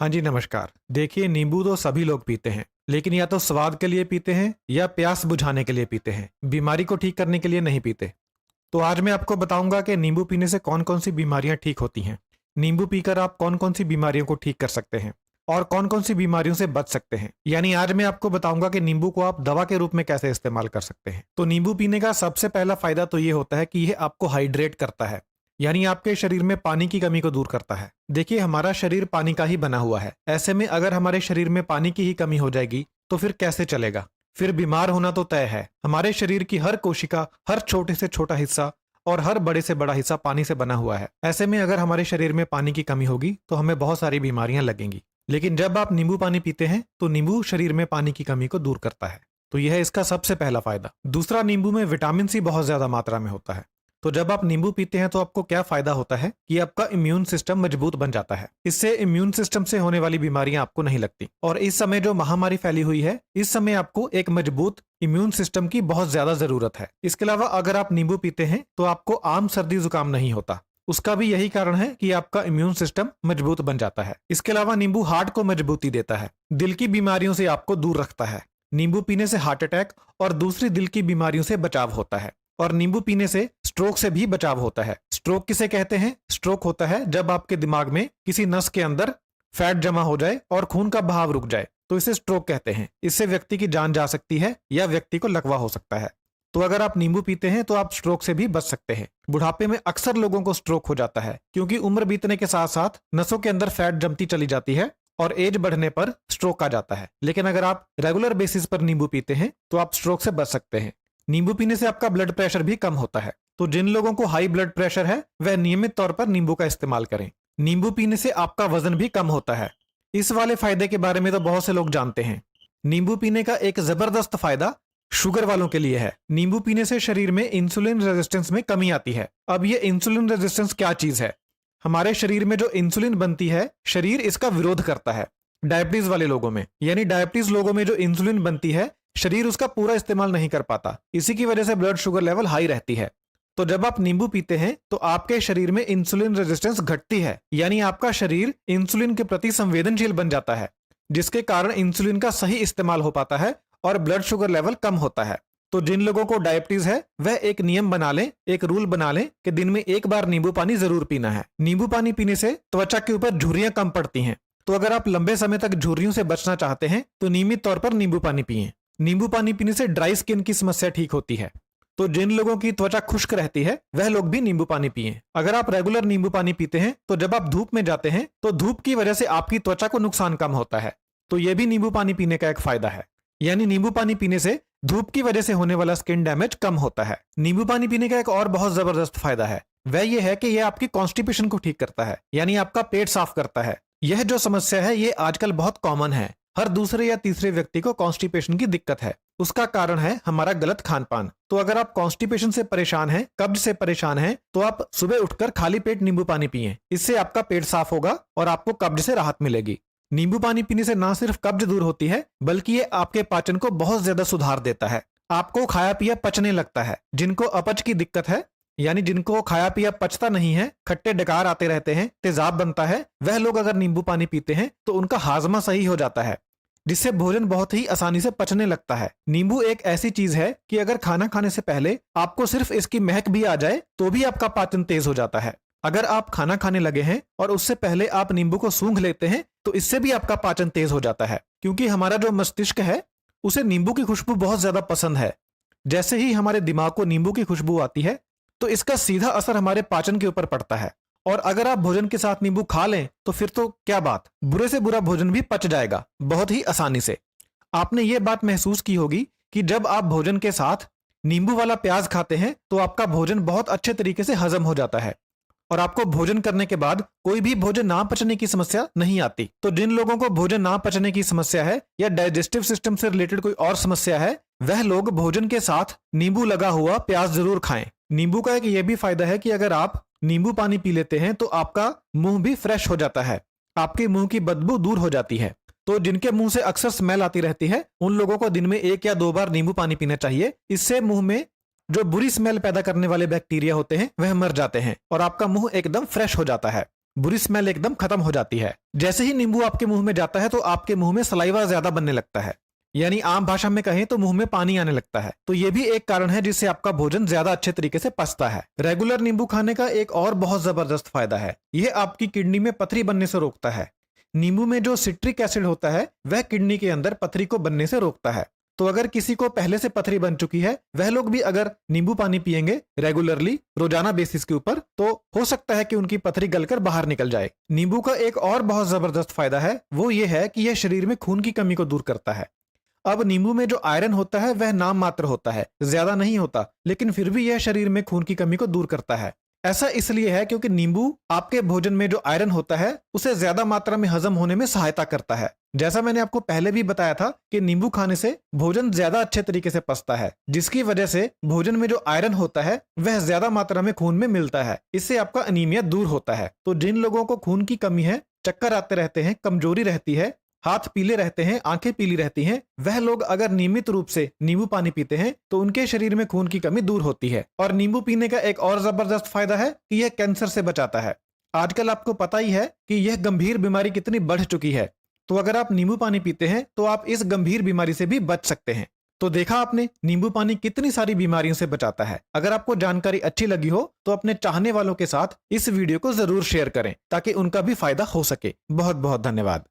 हाँ जी, नमस्कार। देखिए, नींबू तो सभी लोग पीते हैं, लेकिन या तो स्वाद के लिए पीते हैं या प्यास बुझाने के लिए पीते हैं। बीमारी को ठीक करने के लिए नहीं पीते। तो आज मैं आपको बताऊंगा कि नींबू पीने से कौन-कौन सी बीमारियां ठीक होती हैं। नींबू पीकर आप कौन-कौन सी बीमारियों को ठीक कर सकते हैं और कौन-कौन सी बीमारियों से बच सकते हैं। यानी आज मैं आपको बताऊंगा कि नींबू को आप दवा के रूप में कैसे इस्तेमाल कर सकते हैं। तो नींबू पीने का सबसे पहला फायदा तो ये होता है कि यह आपको हाइड्रेट करता है, यानी आपके शरीर में पानी की कमी को दूर करता है। देखिए, हमारा शरीर पानी का ही बना हुआ है। ऐसे में अगर हमारे शरीर में पानी की ही कमी हो जाएगी तो फिर कैसे चलेगा। फिर बीमार होना तो तय है। हमारे शरीर की हर कोशिका, हर छोटे से छोटा हिस्सा और हर बड़े से बड़ा हिस्सा पानी से बना हुआ है। ऐसे में अगर हमारे शरीर में पानी की कमी होगी तो हमें बहुत सारी बीमारियां लगेंगी। लेकिन जब आप नींबू पानी पीते हैं तो नींबू शरीर में पानी की कमी को दूर करता है। तो यह है इसका सबसे पहला फायदा। दूसरा, नींबू में विटामिन सी बहुत ज्यादा मात्रा में होता है। तो जब आप नींबू पीते हैं तो आपको क्या फायदा होता है कि आपका इम्यून सिस्टम मजबूत बन जाता है। इससे इम्यून सिस्टम से होने वाली बीमारियां आपको नहीं लगती। और इस समय जो महामारी फैली हुई है, इस समय आपको एक मजबूत इम्यून सिस्टम की बहुत ज्यादा जरूरत है। इसके अलावा अगर आप नींबू पीते हैं तो आपको आम सर्दी जुकाम नहीं होता। उसका भी यही कारण है कि आपका इम्यून सिस्टम मजबूत बन जाता है। इसके अलावा नींबू हार्ट को मजबूती देता है, दिल की बीमारियों से आपको दूर रखता है। नींबू पीने से हार्ट अटैक और दूसरी दिल की बीमारियों से बचाव होता है। और नींबू पीने से स्ट्रोक से भी बचाव होता है। स्ट्रोक किसे कहते हैं? स्ट्रोक होता है जब आपके दिमाग में किसी नस के अंदर फैट जमा हो जाए और खून का बहाव रुक जाए, तो इसे स्ट्रोक कहते हैं। इससे व्यक्ति की जान जा सकती है या व्यक्ति को लकवा हो सकता है। तो अगर आप नींबू पीते हैं तो आप स्ट्रोक से भी बच सकते हैं। बुढ़ापे में अक्सर लोगों को स्ट्रोक हो जाता है क्योंकि उम्र बीतने के साथ साथ नसों के अंदर फैट जमती चली जाती है और एज बढ़ने पर स्ट्रोक आ जाता है। लेकिन अगर आप रेगुलर बेसिस पर नींबू पीते हैं तो आप स्ट्रोक से बच सकते हैं। नींबू पीने से आपका ब्लड प्रेशर भी कम होता है। तो जिन लोगों को हाई ब्लड प्रेशर है वह नियमित तौर पर नींबू का इस्तेमाल करें। नींबू पीने से आपका वजन भी कम होता है। इस वाले फायदे के बारे में तो बहुत से लोग जानते हैं। नींबू पीने का एक जबरदस्त फायदा शुगर वालों के लिए है। नींबू पीने से शरीर में इंसुलिन रेजिस्टेंस में कमी आती है। अब ये इंसुलिन रेजिस्टेंस क्या चीज है? हमारे शरीर में जो इंसुलिन बनती है, शरीर इसका विरोध करता है। डायबिटीज वाले लोगों में, यानी डायबिटीज लोगों में जो इंसुलिन बनती है, शरीर उसका पूरा इस्तेमाल नहीं कर पाता। इसी की वजह से ब्लड शुगर लेवल हाई रहती है। तो जब आप नींबू पीते हैं तो आपके शरीर में इंसुलिन रेजिस्टेंस घटती है, यानी आपका शरीर इंसुलिन के प्रति संवेदनशील बन जाता है, जिसके कारण इंसुलिन का सही इस्तेमाल हो पाता है और ब्लड शुगर लेवल कम होता है। तो जिन लोगों को डायबिटीज है वह एक नियम बना लें, एक रूल बना लें कि दिन में एक बार नींबू पानी जरूर पीना है। नींबू पानी पीने से त्वचा के ऊपर झुर्रियां कम पड़ती हैं। तो अगर आप लंबे समय तक झुर्रियों से बचना चाहते हैं तो नियमित तौर पर नींबू पानी पिएं। नींबू पानी पीने से ड्राई स्किन की समस्या ठीक होती है। तो जिन लोगों की त्वचा खुश्क रहती है वह लोग भी नींबू पानी पिएं। अगर आप रेगुलर नींबू पानी पीते हैं तो जब आप धूप में जाते हैं तो धूप की वजह से आपकी त्वचा को नुकसान कम होता है। तो यह भी नींबू पानी पीने का एक फायदा है। यानी नींबू पानी पीने से धूप की वजह से होने वाला स्किन डैमेज कम होता है। नींबू पानी पीने का एक और बहुत जबरदस्त फायदा है, वह यह है कि यह आपकी कॉन्स्टिपेशन को ठीक करता है, यानी आपका पेट साफ करता है। यह जो समस्या है ये आजकल बहुत कॉमन है। हर दूसरे या तीसरे व्यक्ति को कॉन्स्टिपेशन की दिक्कत है। उसका कारण है हमारा गलत खान पान। तो अगर आप कॉन्स्टिपेशन से परेशान हैं, कब्ज से परेशान हैं, तो आप सुबह उठकर खाली पेट नींबू पानी पिएं। इससे आपका पेट साफ होगा और आपको कब्ज से राहत मिलेगी। नींबू पानी पीने से ना सिर्फ कब्ज दूर होती है बल्कि ये आपके पाचन को बहुत ज्यादा सुधार देता है। आपको खाया पिया पचने लगता है। जिनको अपच की दिक्कत है, यानी जिनको खाया पिया पचता नहीं है, खट्टे डकार आते रहते हैं, तेजाब बनता है, वह लोग अगर नींबू पानी पीते हैं तो उनका हाजमा सही हो जाता है, जिससे भोजन बहुत ही आसानी से पचने लगता है। नींबू एक ऐसी चीज है कि अगर खाना खाने से पहले आपको सिर्फ इसकी महक भी आ जाए तो भी आपका पाचन तेज हो जाता है। अगर आप खाना खाने लगे हैं और उससे पहले आप नींबू को सूंघ लेते हैं तो इससे भी आपका पाचन तेज हो जाता है, क्योंकि हमारा जो मस्तिष्क है उसे नींबू की खुशबू बहुत ज्यादा पसंद है। जैसे ही हमारे दिमाग को नींबू की खुशबू आती है तो इसका सीधा असर हमारे पाचन के ऊपर पड़ता है। और अगर आप भोजन के साथ नींबू खा लें तो फिर तो क्या बात, बुरे से बुरा भोजन भी पच जाएगा बहुत ही आसानी से। आपने ये बात महसूस की होगी कि जब आप भोजन के साथ नींबू वाला प्याज खाते हैं तो आपका भोजन बहुत अच्छे तरीके से हजम हो जाता है और आपको भोजन करने के बाद कोई भी भोजन ना पचने की समस्या नहीं आती। तो जिन लोगों को भोजन ना पचने की समस्या है या डाइजेस्टिव सिस्टम से रिलेटेड कोई और समस्या है, वह लोग भोजन के साथ नींबू लगा हुआ प्याज जरूर खाएं। नींबू का एक ये भी फायदा है कि अगर आप नींबू पानी पी लेते हैं तो आपका मुंह भी फ्रेश हो जाता है, आपके मुंह की बदबू दूर हो जाती है। तो जिनके मुंह से अक्सर स्मेल आती रहती है उन लोगों को दिन में 1 या 2 बार नींबू पानी पीना चाहिए। इससे मुंह में जो बुरी स्मेल पैदा करने वाले बैक्टीरिया होते हैं वह मर जाते हैं और आपका मुंह एकदम फ्रेश हो जाता है। बुरी स्मेल एकदम खत्म हो जाती है। जैसे ही नींबू आपके मुंह में जाता है तो आपके मुंह में सलाइवा ज्यादा बनने लगता है, यानी आम भाषा में कहें तो मुंह में पानी आने लगता है। तो ये भी एक कारण है जिससे आपका भोजन ज्यादा अच्छे तरीके से पचता है। रेगुलर नींबू खाने का एक और बहुत जबरदस्त फायदा है, यह आपकी किडनी में पथरी बनने से रोकता है। नींबू में जो सिट्रिक एसिड होता है वह किडनी के अंदर पथरी को बनने से रोकता है। तो अगर किसी को पहले से पथरी बन चुकी है, वह लोग भी अगर नींबू पानी पिएंगे रेगुलरली रोजाना बेसिस के ऊपर, तो हो सकता है कि उनकी पथरी गलकर बाहर निकल जाए। नींबू का एक और बहुत जबरदस्त फायदा है, वो ये है कि यह शरीर में खून की कमी को दूर करता है। अब नींबू में जो आयरन होता है वह नाम मात्र होता है, ज्यादा नहीं होता, लेकिन फिर भी यह शरीर में खून की कमी को दूर करता है। ऐसा इसलिए है क्योंकि नींबू आपके भोजन में जो आयरन होता है उसे ज्यादा मात्रा में हजम होने में सहायता करता है। जैसा मैंने आपको पहले भी बताया था कि नींबू खाने से भोजन ज्यादा अच्छे तरीके से पचता है, जिसकी वजह से भोजन में जो आयरन होता है वह ज्यादा मात्रा में खून में मिलता है। इससे आपका अनीमिया दूर होता है। तो जिन लोगों को खून की कमी है, चक्कर आते रहते हैं, कमजोरी रहती है, हाथ पीले रहते हैं, आंखें पीली रहती हैं, वह लोग अगर नियमित रूप से नींबू पानी पीते हैं तो उनके शरीर में खून की कमी दूर होती है। और नींबू पीने का एक और जबरदस्त फायदा है कि यह कैंसर से बचाता है। आजकल आपको पता ही है कि यह गंभीर बीमारी कितनी बढ़ चुकी है, तो अगर आप नींबू पानी पीते हैं तो आप इस गंभीर बीमारी से भी बच सकते हैं। तो देखा आपने, नींबू पानी कितनी सारी बीमारियों से बचाता है। अगर आपको जानकारी अच्छी लगी हो तो अपने चाहने वालों के साथ इस वीडियो को जरूर शेयर करें ताकि उनका भी फायदा हो सके। बहुत बहुत धन्यवाद।